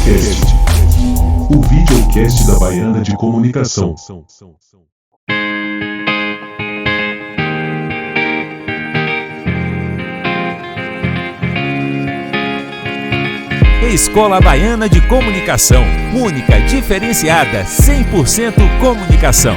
Cast, o videocast da Baiana de Comunicação. Escola Baiana de Comunicação, única, diferenciada, 100% comunicação.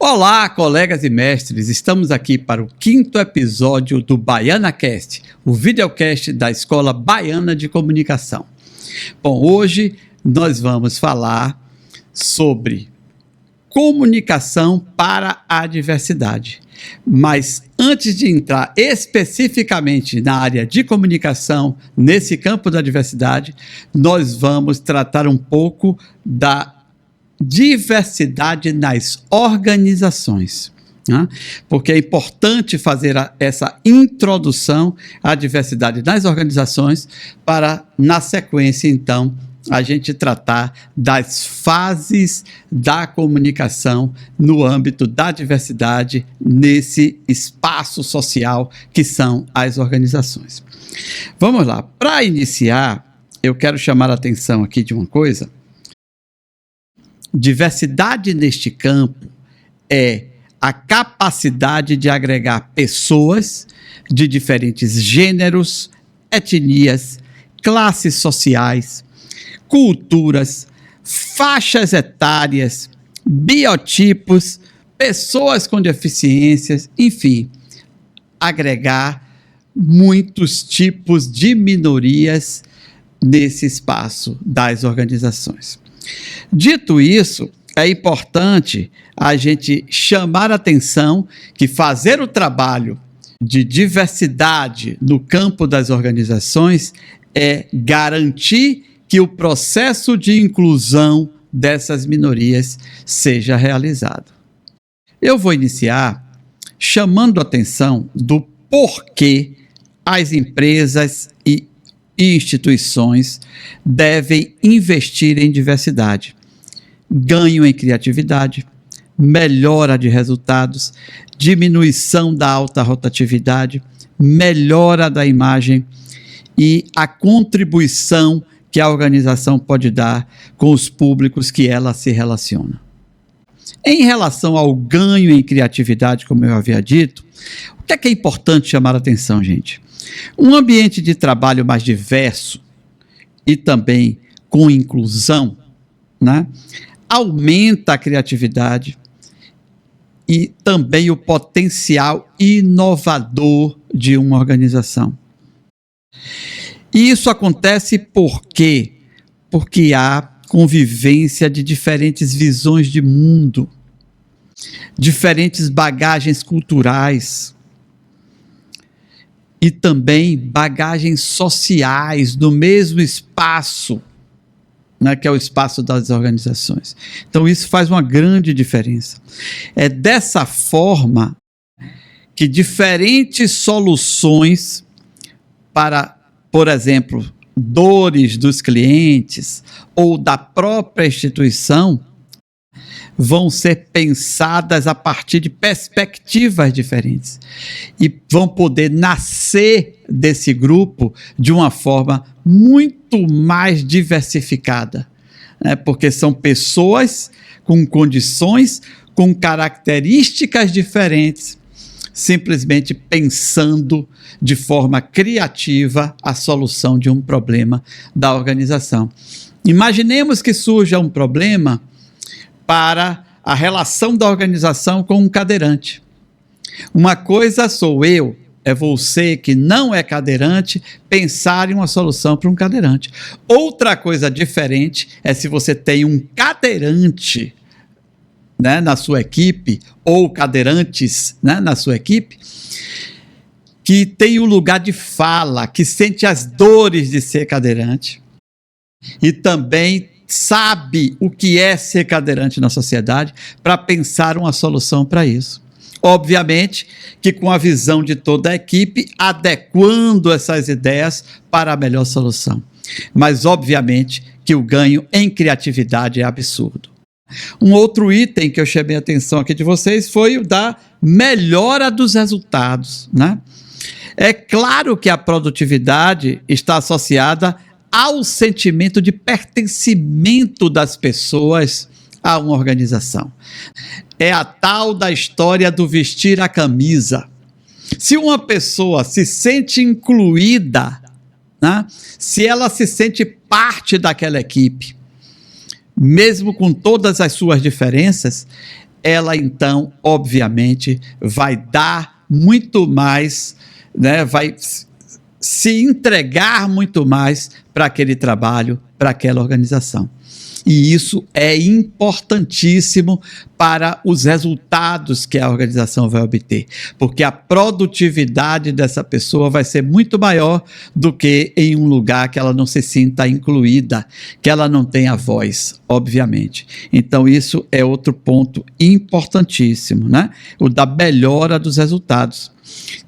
Olá, colegas e mestres, estamos aqui para o 5º episódio do Baiana Cast, o videocast da Escola Baiana de Comunicação. Bom, hoje nós vamos falar sobre comunicação para a diversidade. Mas antes de entrar especificamente na área de comunicação, nesse campo da diversidade, nós vamos tratar um pouco da diversidade nas organizações, né? Porque é importante fazer essa introdução à diversidade nas organizações para, na sequência, então, a gente tratar das fases da comunicação no âmbito da diversidade nesse espaço social que são as organizações. Vamos lá, para iniciar, eu quero chamar a atenção aqui de uma coisa. Diversidade neste campo é a capacidade de agregar pessoas de diferentes gêneros, etnias, classes sociais, culturas, faixas etárias, biotipos, pessoas com deficiências, enfim, agregar muitos tipos de minorias nesse espaço das organizações. Dito isso, é importante a gente chamar a atenção que fazer o trabalho de diversidade no campo das organizações é garantir que o processo de inclusão dessas minorias seja realizado. Eu vou iniciar chamando a atenção do porquê as empresas e instituições devem investir em diversidade. Ganho em criatividade, melhora de resultados, diminuição da alta rotatividade, melhora da imagem e a contribuição que a organização pode dar com os públicos que ela se relaciona. Em relação ao ganho em criatividade, como eu havia dito, o que é importante chamar a atenção, gente? Um ambiente de trabalho mais diverso e também com inclusão, né, aumenta a criatividade e também o potencial inovador de uma organização. E isso acontece por quê? Porque há convivência de diferentes visões de mundo, diferentes bagagens culturais e também bagagens sociais no mesmo espaço, né, que é o espaço das organizações. Então isso faz uma grande diferença. É dessa forma que diferentes soluções para, por exemplo, dores dos clientes ou da própria instituição vão ser pensadas a partir de perspectivas diferentes e vão poder nascer desse grupo de uma forma muito mais diversificada, né? Porque são pessoas com condições, com características diferentes, simplesmente pensando de forma criativa a solução de um problema da organização. Imaginemos que surja um problema para a relação da organização com um cadeirante. Uma coisa sou eu, é você que não é cadeirante, pensar em uma solução para um cadeirante. Outra coisa diferente é se você tem um cadeirante, né, na sua equipe, ou cadeirantes, né, na sua equipe, que tem um lugar de fala, que sente as dores de ser cadeirante e também sabe o que é ser cadeirante na sociedade para pensar uma solução para isso. Obviamente que com a visão de toda a equipe, adequando essas ideias para a melhor solução. Mas obviamente que o ganho em criatividade é absurdo. Um outro item que eu chamei a atenção aqui de vocês foi o da melhora dos resultados, né? É claro que a produtividade está associada ao sentimento de pertencimento das pessoas a uma organização. É a tal da história do vestir a camisa. Se uma pessoa se sente incluída, né? Se ela se sente parte daquela equipe, mesmo com todas as suas diferenças, ela então, obviamente, vai dar muito mais, né? Vai se entregar muito mais para aquele trabalho, para aquela organização. E isso é importantíssimo para os resultados que a organização vai obter, porque a produtividade dessa pessoa vai ser muito maior do que em um lugar que ela não se sinta incluída, que ela não tenha voz, obviamente. Então isso é outro ponto importantíssimo, né? O da melhora dos resultados.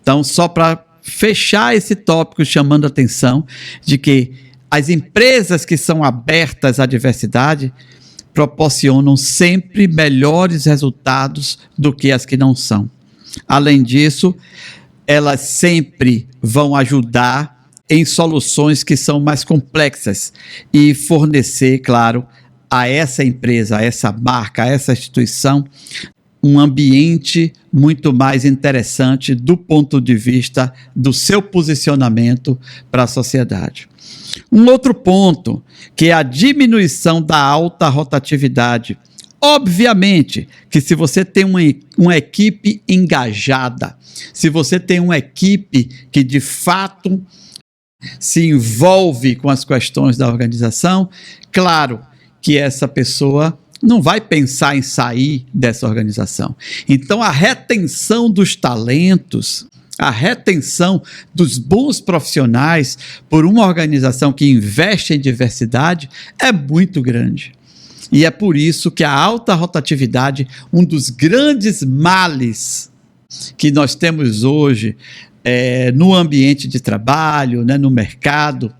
Então, só para fechar esse tópico, chamando a atenção de que as empresas que são abertas à diversidade proporcionam sempre melhores resultados do que as que não são. Além disso, elas sempre vão ajudar em soluções que são mais complexas e fornecer, claro, a essa empresa, a essa marca, a essa instituição, um ambiente muito mais interessante do ponto de vista do seu posicionamento para a sociedade. Um outro ponto, que é a diminuição da alta rotatividade. Obviamente que se você tem uma equipe engajada, se você tem uma equipe que de fato se envolve com as questões da organização, claro que essa pessoa não vai pensar em sair dessa organização. Então, a retenção dos talentos, a retenção dos bons profissionais por uma organização que investe em diversidade é muito grande. E é por isso que a alta rotatividade, um dos grandes males que nós temos hoje no ambiente de trabalho, né, no mercado,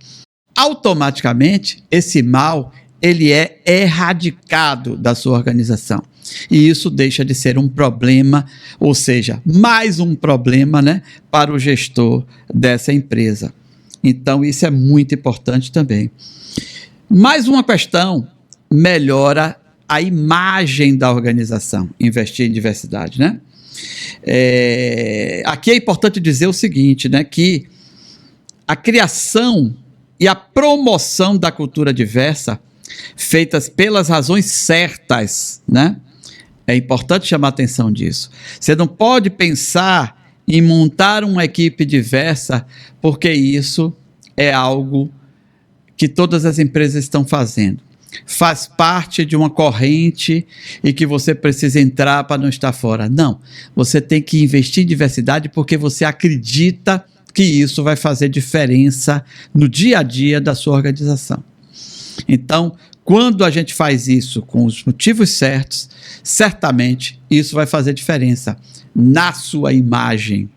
automaticamente esse mal ele é erradicado da sua organização. E isso deixa de ser um problema, ou seja, mais um problema, né, para o gestor dessa empresa. Então, isso é muito importante também. Mais uma questão, melhora a imagem da organização, investir em diversidade, né? Aqui é importante dizer o seguinte, né, que a criação e a promoção da cultura diversa feitas pelas razões certas, né? É importante chamar a atenção disso. Você não pode pensar em montar uma equipe diversa porque isso é algo que todas as empresas estão fazendo. Faz parte de uma corrente e que você precisa entrar para não estar fora. Não, você tem que investir em diversidade porque você acredita que isso vai fazer diferença no dia a dia da sua organização. Então, quando a gente faz isso com os motivos certos, certamente isso vai fazer diferença na sua imagem.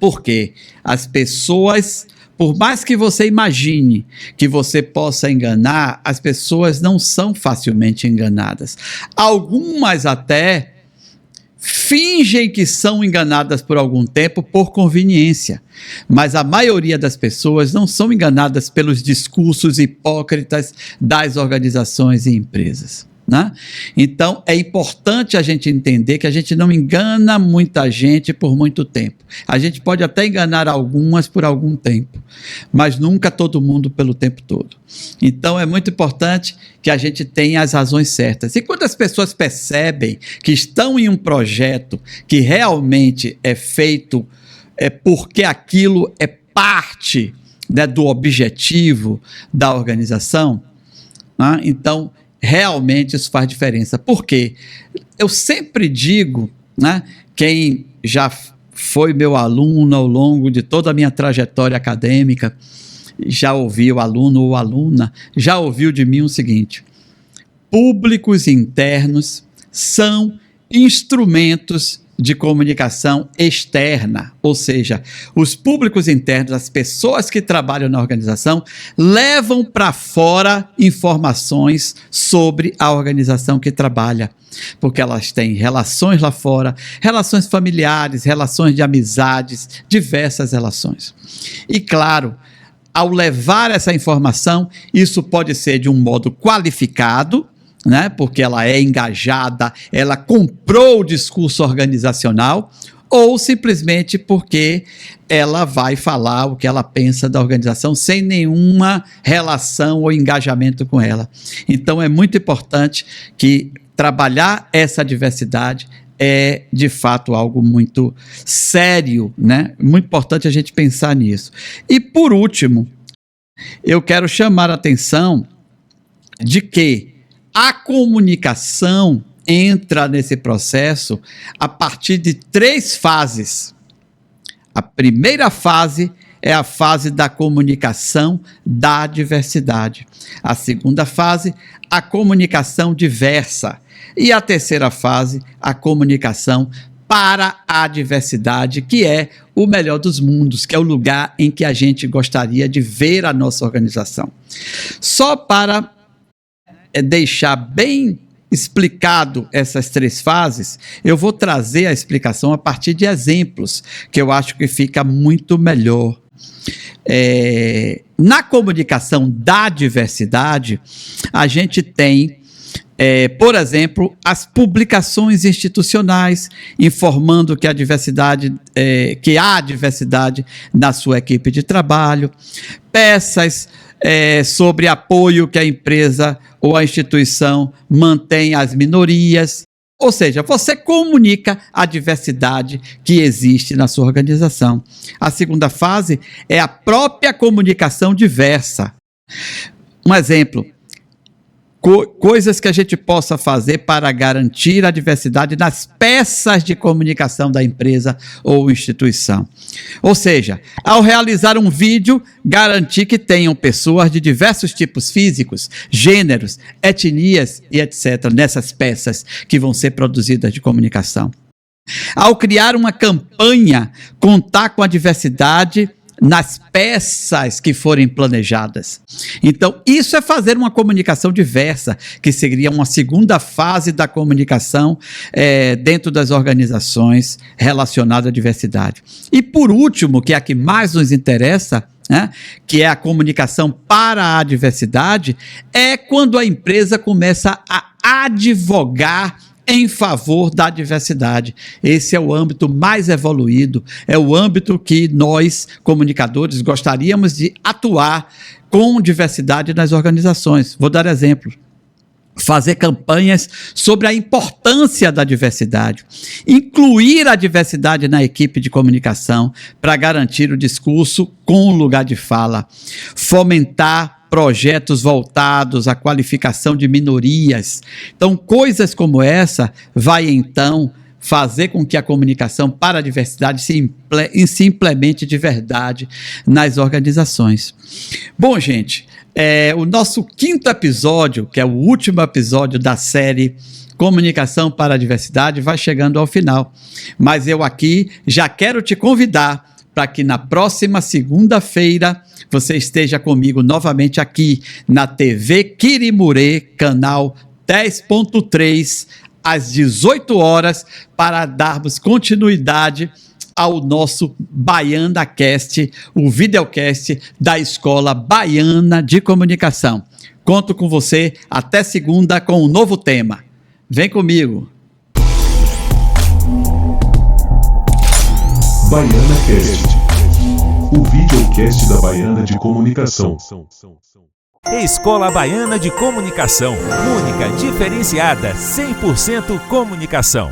Porque as pessoas, por mais que você imagine que você possa enganar, as pessoas não são facilmente enganadas. Algumas até fingem que são enganadas por algum tempo por conveniência, mas a maioria das pessoas não são enganadas pelos discursos hipócritas das organizações e empresas, né? Então, é importante a gente entender que a gente não engana muita gente por muito tempo. A gente pode até enganar algumas por algum tempo, mas nunca todo mundo pelo tempo todo. Então, é muito importante que a gente tenha as razões certas. E quando as pessoas percebem que estão em um projeto que realmente é feito porque aquilo é parte, né, do objetivo da organização, né, então realmente isso faz diferença. Por quê? Eu sempre digo, né, quem já foi meu aluno ao longo de toda a minha trajetória acadêmica, já ouviu, aluno ou aluna, já ouviu de mim o seguinte: públicos internos são instrumentos de comunicação externa, ou seja, os públicos internos, as pessoas que trabalham na organização, levam para fora informações sobre a organização que trabalha, porque elas têm relações lá fora, relações familiares, relações de amizades, diversas relações. E claro, ao levar essa informação, isso pode ser de um modo qualificado, né? Porque ela é engajada, ela comprou o discurso organizacional, ou simplesmente porque ela vai falar o que ela pensa da organização sem nenhuma relação ou engajamento com ela. Então é muito importante que trabalhar essa diversidade é de fato algo muito sério, né? Muito importante a gente pensar nisso. E por último, eu quero chamar a atenção de que a comunicação entra nesse processo a partir de 3 fases. A primeira fase é a fase da comunicação da diversidade. A segunda fase, a comunicação diversa. E a terceira fase, a comunicação para a diversidade, que é o melhor dos mundos, que é o lugar em que a gente gostaria de ver a nossa organização. Só para deixar bem explicado essas 3 fases, eu vou trazer a explicação a partir de exemplos, que eu acho que fica muito melhor. Na comunicação da diversidade, a gente tem, por exemplo, as publicações institucionais informando que há diversidade na sua equipe de trabalho, peças sobre apoio que a empresa ou a instituição mantém às minorias. Ou seja, você comunica a diversidade que existe na sua organização. A segunda fase é a própria comunicação diversa. Um exemplo, coisas que a gente possa fazer para garantir a diversidade nas peças de comunicação da empresa ou instituição. Ou seja, ao realizar um vídeo, garantir que tenham pessoas de diversos tipos físicos, gêneros, etnias e etc. nessas peças que vão ser produzidas de comunicação. Ao criar uma campanha, contar com a diversidade nas peças que forem planejadas. Então, isso é fazer uma comunicação diversa, que seria uma segunda fase da comunicação dentro das organizações relacionada à diversidade. E por último, que é a que mais nos interessa, né, que é a comunicação para a diversidade, é quando a empresa começa a advogar em favor da diversidade. Esse é o âmbito mais evoluído, é o âmbito que nós, comunicadores, gostaríamos de atuar com diversidade nas organizações. Vou dar exemplo. Fazer campanhas sobre a importância da diversidade, incluir a diversidade na equipe de comunicação para garantir o discurso com lugar de fala, fomentar projetos voltados à qualificação de minorias. Então, coisas como essa vai, então, fazer com que a comunicação para a diversidade se implemente de verdade nas organizações. Bom, gente, o nosso 5º episódio, que é o último episódio da série Comunicação para a Diversidade, vai chegando ao final. Mas eu aqui já quero te convidar para que na próxima segunda-feira você esteja comigo novamente aqui na TV Quirimurê, canal 10.3, às 18 horas, para darmos continuidade ao nosso BaianaCast, o videocast da Escola Baiana de Comunicação. Conto com você até segunda com um novo tema. Vem comigo! BaianaCast, o videocast da Baiana de Comunicação. Escola Baiana de Comunicação, única, diferenciada, 100% comunicação.